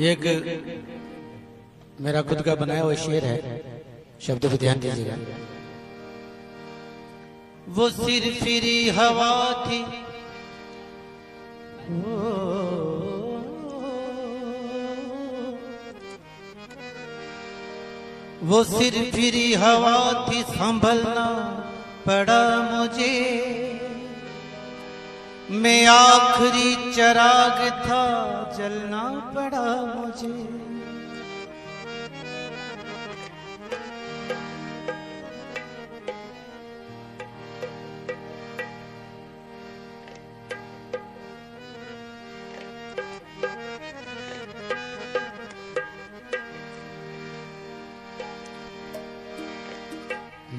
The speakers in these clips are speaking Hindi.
एक मेरा खुद का बनाया हुआ शेर है, शब्द पे ध्यान दीजिएगा। वो सिर फिरी हवा थी, वो सिर फिरी हवा थी, संभलना पड़ा मुझे। मैं आखिरी चिराग था, जलना पड़ा मुझे।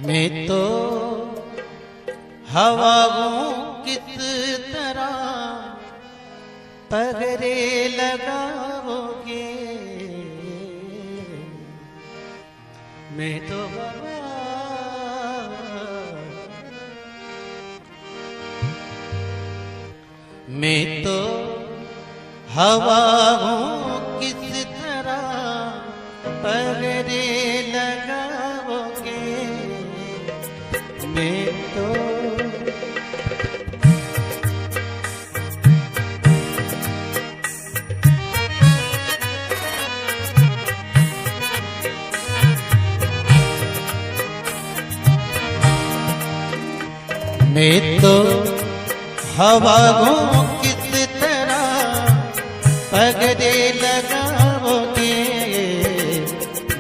मैं तो हवा हूँ किस तरह पगरे लगाओगे। मैं तो हवा हूँ किस तरह पगरे लगाओगे। मैं तो हवा हूँ किस तरह पगड़े लगाओगे।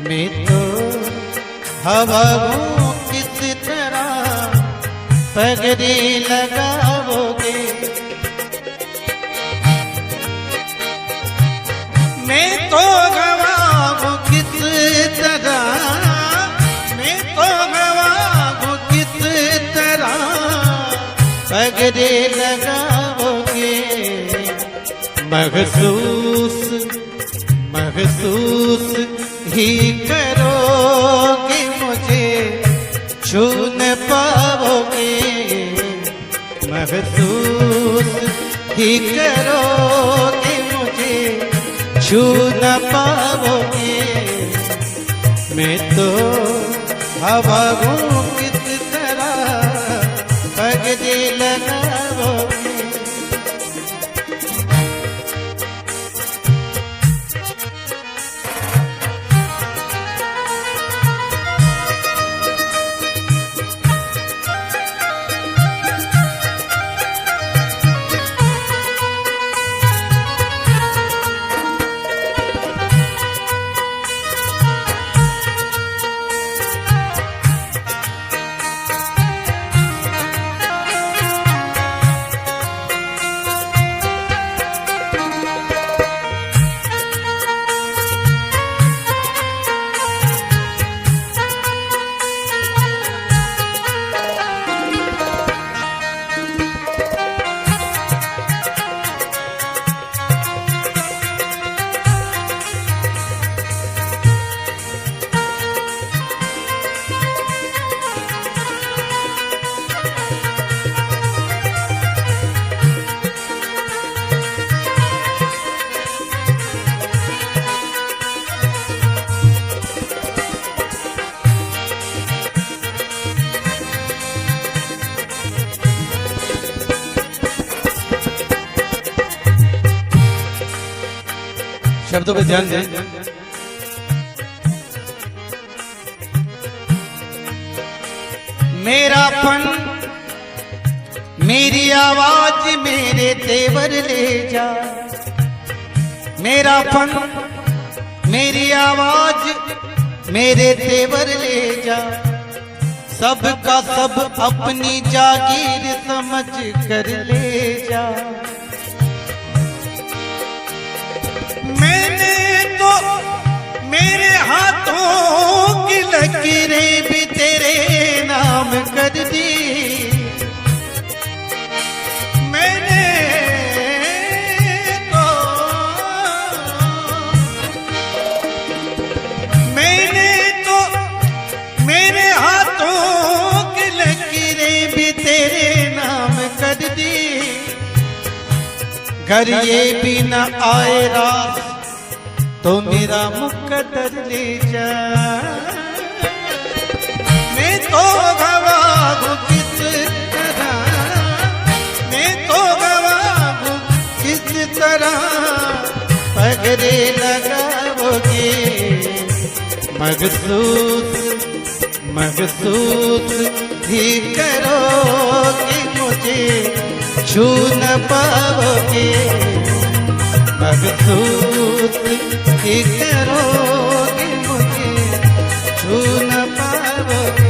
मैं तो हवा हूँ किस तरह पगड़े लगाओगे। मैं तो हवा हूँ किस तरह, मैं तो हवा हूँ किस तरह पगड़े लगाओगे। महसूस ही करोगे, मुझे छू न पाओगे। महसूस ही करोगे, मुझे छू न पाओगे। मैं तो हवा हूँ किस तरह पगड़े लगाओगे। शब्दों पे ध्यान दें। मेरा फन, मेरी आवाज, मेरे तेवर ले जा। मेरा फन, मेरी आवाज, मेरे तेवर ले जा। सबका सब अपनी जागीर समझ कर ले जा। मैंने तो मेरे हाथों की लकीरें भी तेरे नाम कर दी। मैंने तो मेरे हाथों की लकीरें भी तेरे नाम कर दी। घर ये भी न आए रास, तो मेरा मुकद्दर ले जा। मैं तो गवाह हूँ किस तरह, मैं तो गवाह हूँ किस तरह पगड़े लगाओगे। महसूस ही करोगे मुझे छू न पाओगे। महसूस ही करोगे मुझे छू न पाओगे।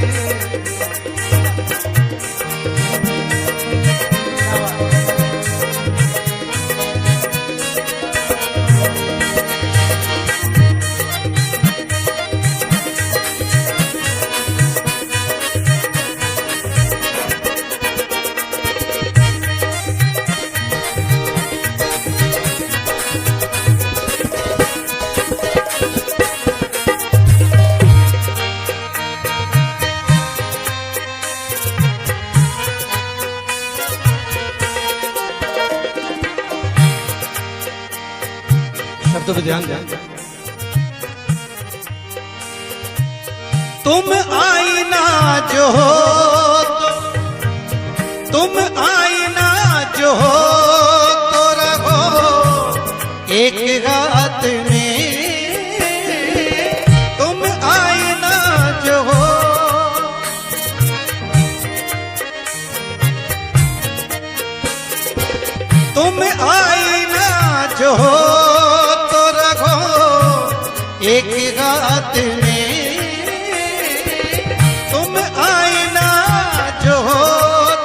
शब्दों पे ध्यान दें। तुम आईना जो हो, तुम आईना जो हो तो रहो एक रात में। तुम आईना जो हो, तुम आईना जो हो एक रात में। तुम आईना जो हो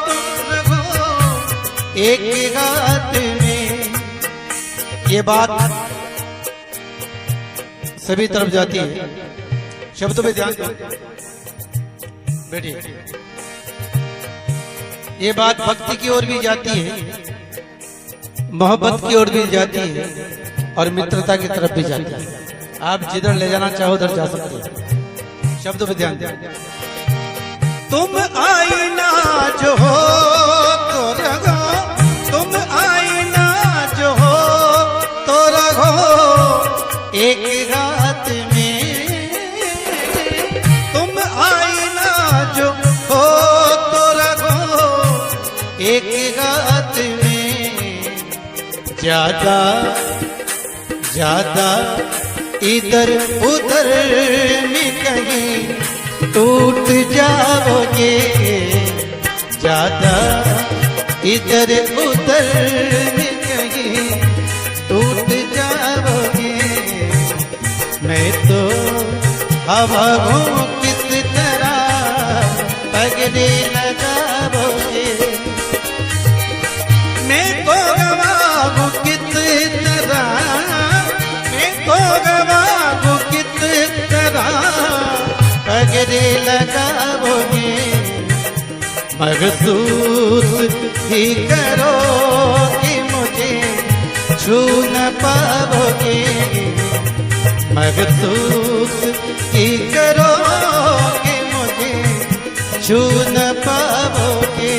तुम रहो एक रात में। ये बात सभी तरफ जाती है। शब्दों पे ध्यान दो बैठिए। ये बात भक्ति की ओर भी जाती है, मोहब्बत की ओर भी जाती है और मित्रता की तरफ भी जाती है। आप जिधर ले जाना चाहो उधर जा सकते हैं। शब्दों पे ध्यान दें। तुम आईना जो हो तो रहो, तुम आईना जो हो तो रहो एक रात में। तुम आईना जो हो तो रहो एक रात में। ज्यादा ज्यादा इधर उधर में कहीं टूट जाओगे। ज्यादा इधर उधर में कहीं टूट जाओगे। मैं तो हवा हूँ किस तरह पगड़े लगाओगे। मैं तो गवाह हूँ किस तरह, मैं तो गवाह हूँ किस तरह पगड़े लगाओगे। महसूस ही करोगे मुझे छू न पाओगे। महसूस ही करोगे मुझे छू न पाओगे।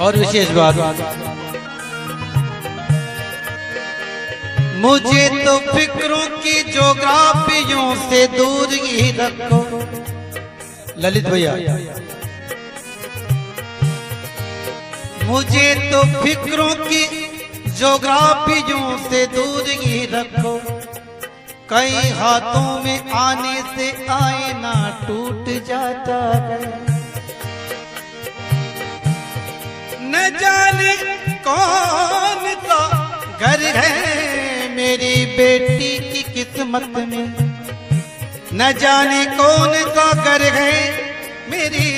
और विशेष बात, मुझे तो फिक्रों की ज्योग्राफियों से दूर ही रखो। ललित भैया, मुझे तो फिक्रों की ज्योग्राफियों से दूर ही रखो। कई हाथों में आने से आईना टूट जाता है। न जाने कौन सा घर है मेरी बेटी की किस्मत में, न जाने कौन सा घर है मेरी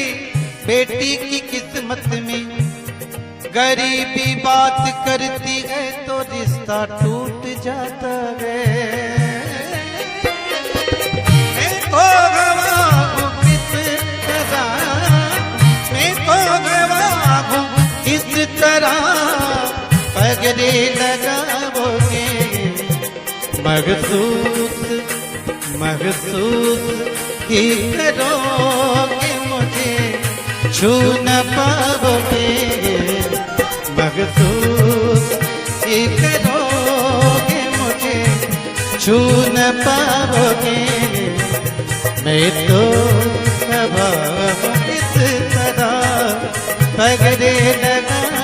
बेटी की किस्मत में। गरीबी बात करती है तो रिश्ता टूट जाता है। मैं तो गवाह हूँ किस तरह, मैं तो गवाह हूँ किस तरह पगड़े लगाओगे। महसूस महसूस ही करोगे मुझे छू न पाओगे। महसूस ही करोगे मुझे छू न पाओगे। मैं तो स्वभाव किस तरह पगड़े लगाओगे।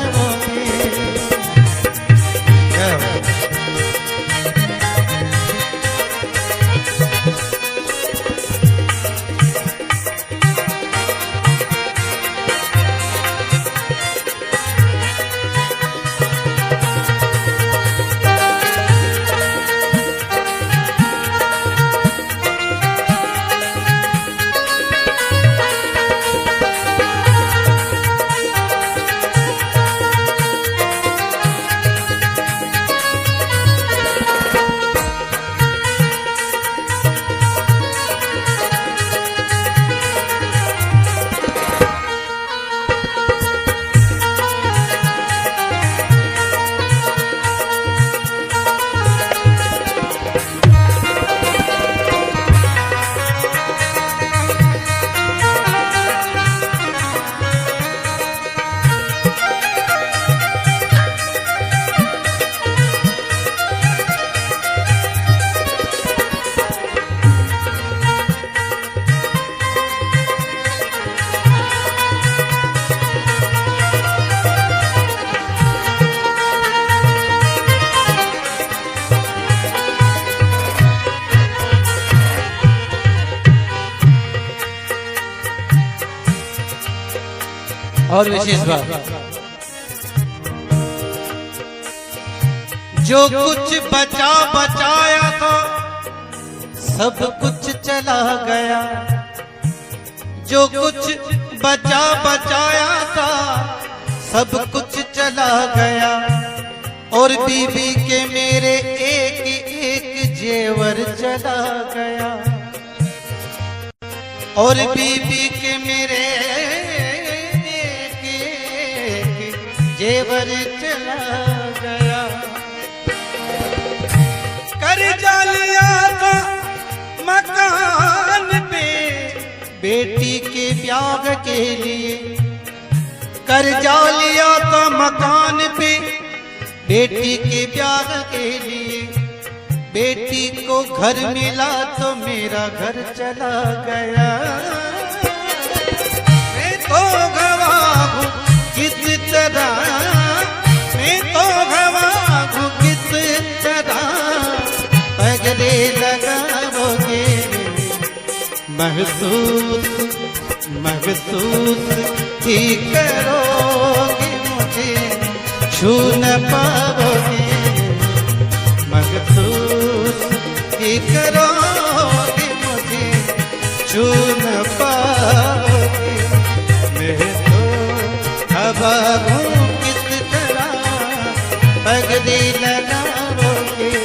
और विशेष बात, जो कुछ बचा बचाया था सब कुछ चला गया। जो कुछ बचा बचाया था सब कुछ चला गया। और बीबी के मेरे एक एक जेवर चला गया। और बीबी के मेरे जेवर चला गया। कर्जा लिया था मकान पे बेटी के ब्याह के लिए। कर्जा लिया था मकान पे बेटी के ब्याह के लिए। बेटी को घर मिला तो मेरा घर चला गया। मैं तो गवाह हूँ किस तरह, मैं तो गवाह हूँ किस तरह पगड़े लगाओगे। महसूस महसूस ही करोगे मुझे छू न पाओगे। महसूस ही करोगे मुझे छू न पाओगे। मैं तो गवाह हूँ किस तरह पगड़ी लगाओगे।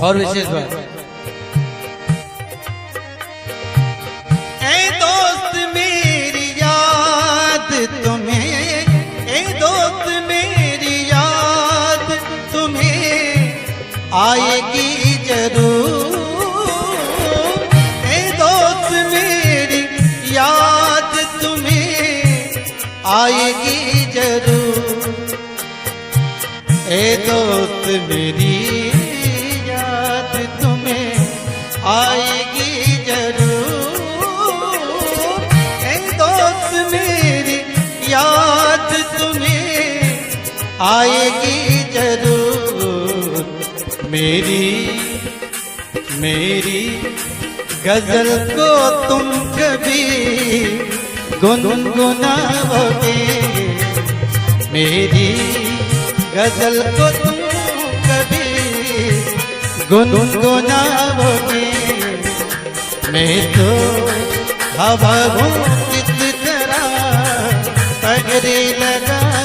और विशेष बात, ए दोस्त मेरी याद तुम्हें, ए दोस्त मेरी याद तुम्हें आएगी जरूर, ए दोस्त मेरी याद तुम्हें आएगी जरूर, ए दोस्त मेरी याद तुम्हें आएगी जरूर, ए दोस्त मेरी याद तुम्हें आएगी जरूर। मेरी गजल को तुम कभी गुनगुनाओगे, मेरी गजल को तुम कभी गुनगुनाओगे, मैं तो हवा हूँ किस तरह पगड़ी लगाओगे।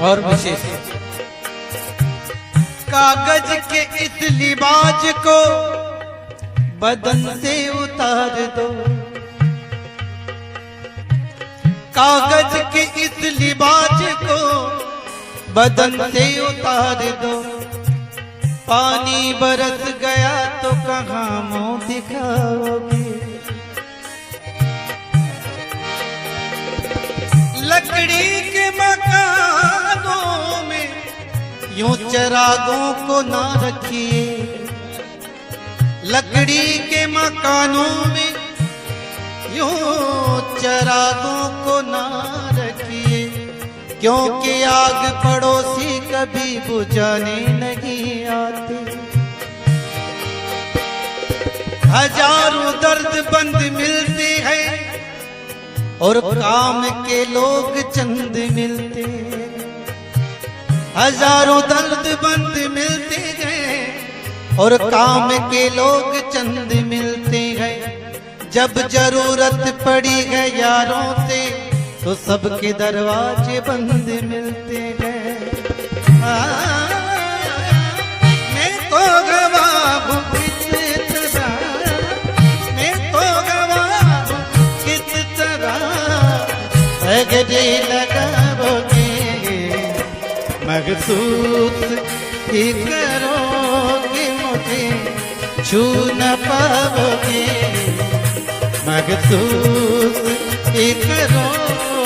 और विशेष, कागज के इस लिबाज को बदन से उतार दो, कागज के इस लिबाज को बदन से उतार दो, पानी बरस गया तो कहाँ मुंह दिखाओगे, लकड़ी के मकानों में यूं चरागों को ना रखिए, लकड़ी के मकानों में यूं चरागों को ना रखिए, क्योंकि आग पड़ोसी कभी बुझाने नहीं आती, हजारों दर्द बंद मिलते हैं और काम के लोग चंद मिलते, हजारों दर्द बंद मिलते हैं और काम के लोग चंद मिलते हैं, जब जरूरत पड़ी है यारों से तो सबके दरवाजे बंद मिलते हैं। मैं तो गवाह हूँ किस तरह, मैं तो गवाह हूँ किस तरह पगड़ी लगाओगे, महसूस ही करोगे मुझे छू न पाओगे, महसूस ही करोगे